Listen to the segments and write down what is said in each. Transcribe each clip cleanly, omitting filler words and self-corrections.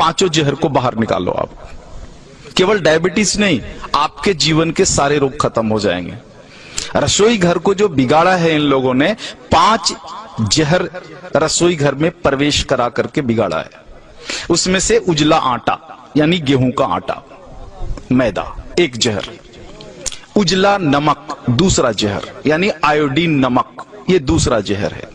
पांचों जहर को बाहर निकालो आप। केवल डायबिटीज नहीं, आपके जीवन के सारे रोग खत्म हो जाएंगे। रसोई घर को जो बिगाड़ा है इन लोगों ने, 5 जहर रसोई घर में प्रवेश करा करके बिगाड़ा है। उसमें से उजला आटा यानी गेहूं का आटा, मैदा एक जहर, उजला नमक दूसरा जहर यानी आयोडीन नमक, ये दूसरा जहर है।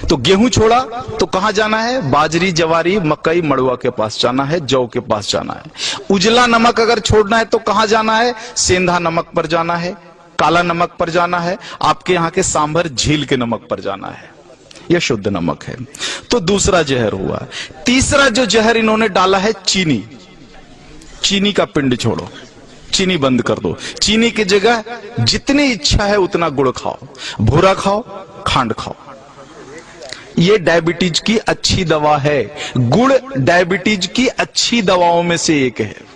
तो गेहूं छोड़ा तो कहां जाना है? बाजरी, जवारी, मकई, मड़ुआ के पास जाना है, जौ के पास जाना है। उजला नमक अगर छोड़ना है तो कहां जाना है? सेंधा नमक पर जाना है, काला नमक पर जाना है, आपके यहां के सांभर झील के नमक पर जाना है। यह शुद्ध नमक है। तो दूसरा जहर हुआ। तीसरा जो जहर इन्होंने डाला है चीनी। चीनी का पिंड छोड़ो, चीनी बंद कर दो। चीनी की जगह जितनी इच्छा है उतना गुड़ खाओ, भूरा खाओ, खांड खाओ। ये डायबिटीज की अच्छी दवा है। गुड़ डायबिटीज की अच्छी दवाओं में से एक है।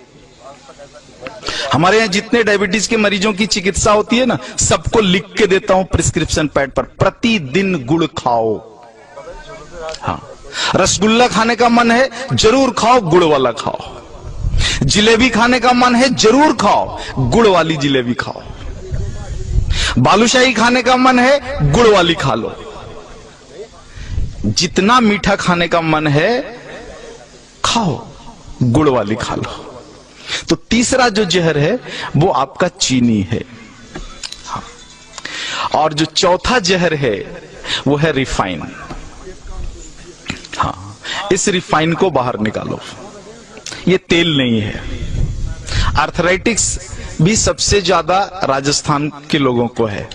हमारे यहां जितने डायबिटीज के मरीजों की चिकित्सा होती है ना, सबको लिख के देता हूं प्रिस्क्रिप्शन पैड पर, प्रतिदिन गुड़ खाओ। हाँ, रसगुल्ला खाने का मन है जरूर खाओ, गुड़ वाला खाओ। जिलेबी खाने का मन है जरूर खाओ, गुड़ वाली जिलेबी खाओ। बालूशाही खाने का मन है, गुड़ वाली खा लो। जितना मीठा खाने का मन है खाओ, गुड़ वाली खा लो। तो तीसरा जो जहर है वो आपका चीनी है। हाँ। और जो चौथा जहर है वो है रिफाइन। हाँ, इस रिफाइन को बाहर निकालो। ये तेल नहीं है। आर्थराइटिक्स भी सबसे ज्यादा राजस्थान के लोगों को है।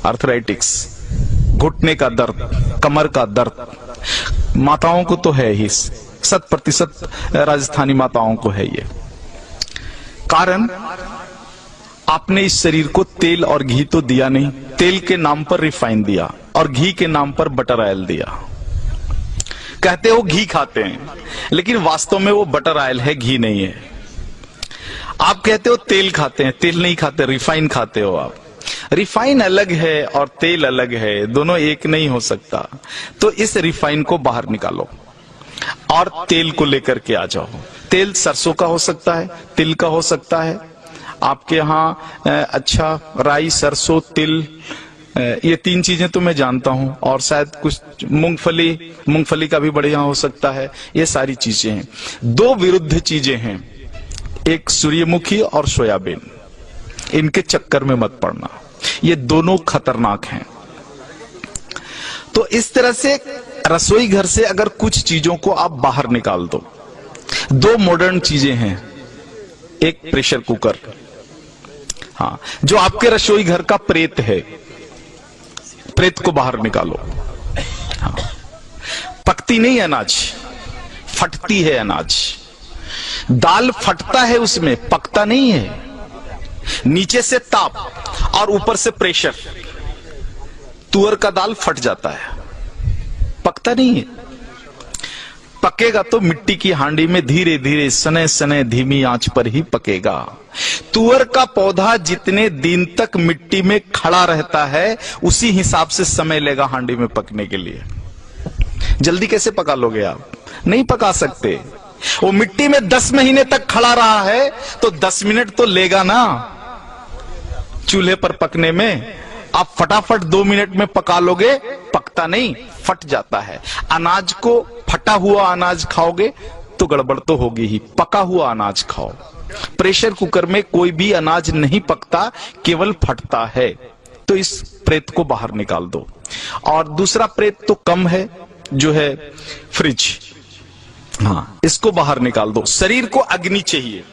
आर्थराइटिक्स, घुटने का दर्द, कमर का दर्द, माताओं को तो है ही, 100% राजस्थानी माताओं को है ये। कारण आपने इस शरीर को तेल और घी तो दिया नहीं, तेल के नाम पर रिफाइन दिया और घी के नाम पर बटर ऑयल दिया। कहते हो घी खाते हैं, लेकिन वास्तव में वो बटर ऑयल है, घी नहीं है। आप कहते हो तेल खाते हैं, तेल नहीं खाते, रिफाइन खाते हो आप। रिफाइन अलग है और तेल अलग है, दोनों एक नहीं हो सकता। तो इस रिफाइन को बाहर निकालो और तेल को लेकर के आ जाओ। तेल सरसों का हो सकता है, तिल का हो सकता है, आपके यहाँ अच्छा राई, सरसों, तिल, ये 3 चीजें तो मैं जानता हूं, और शायद कुछ मूंगफली का भी बढ़िया हो सकता है। ये सारी चीजें हैं। 2 विरुद्ध चीजें हैं, एक सूर्यमुखी और सोयाबीन। इनके चक्कर में मत पड़ना, ये दोनों खतरनाक हैं। तो इस तरह से रसोई घर से अगर कुछ चीजों को आप बाहर निकाल दो। 2 मॉडर्न चीजें हैं, एक प्रेशर कुकर, हाँ, जो आपके रसोई घर का प्रेत है, प्रेत को बाहर निकालो। हाँ, पकती नहीं अनाज, फटती है अनाज। दाल फटता है उसमें, पकता नहीं है। नीचे से ताप और ऊपर से प्रेशर, तुअर का दाल फट जाता है, पकता नहीं है। पकेगा तो मिट्टी की हांडी में धीरे धीरे, सने सने, धीमी आंच पर ही पकेगा। तुअर का पौधा जितने दिन तक मिट्टी में खड़ा रहता है, उसी हिसाब से समय लेगा हांडी में पकने के लिए। जल्दी कैसे पका लोगे आप? नहीं पका सकते। वो मिट्टी में 10 महीने तक खड़ा रहा है तो 10 मिनट तो लेगा ना चूल्हे पर पकने में। आप फटाफट 2 मिनट में पका लोगे, पकता नहीं, फट जाता है। अनाज को, फटा हुआ अनाज खाओगे तो गड़बड़ तो होगी ही, पका हुआ अनाज खाओ। प्रेशर कुकर में कोई भी अनाज नहीं पकता, केवल फटता है। तो इस प्रेत को बाहर निकाल दो। और दूसरा प्रेत तो कम है, जो है फ्रिज, हाँ, इसको बाहर निकाल दो। शरीर को अग्नि चाहिए।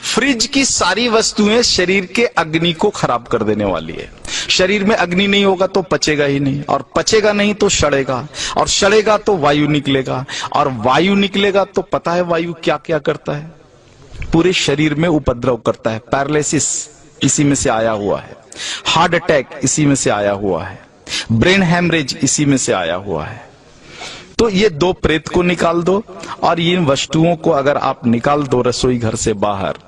फ्रिज की सारी वस्तुएं शरीर के अग्नि को खराब कर देने वाली है। शरीर में अग्नि नहीं होगा तो पचेगा ही नहीं, और पचेगा नहीं तो सड़ेगा, और सड़ेगा तो वायु निकलेगा, और वायु निकलेगा तो पता है वायु क्या क्या करता है? पूरे शरीर में उपद्रव करता है। पैरालिसिस इसी में से आया हुआ है, हार्ट अटैक इसी में से आया हुआ है, ब्रेन हैमरेज इसी में से आया हुआ है। तो ये 2 प्रेत को निकाल दो, और इन वस्तुओं को अगर आप निकाल दो रसोई घर से बाहर,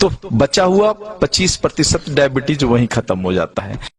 तो बचा हुआ 25% डायबिटीज वहीं खत्म हो जाता है।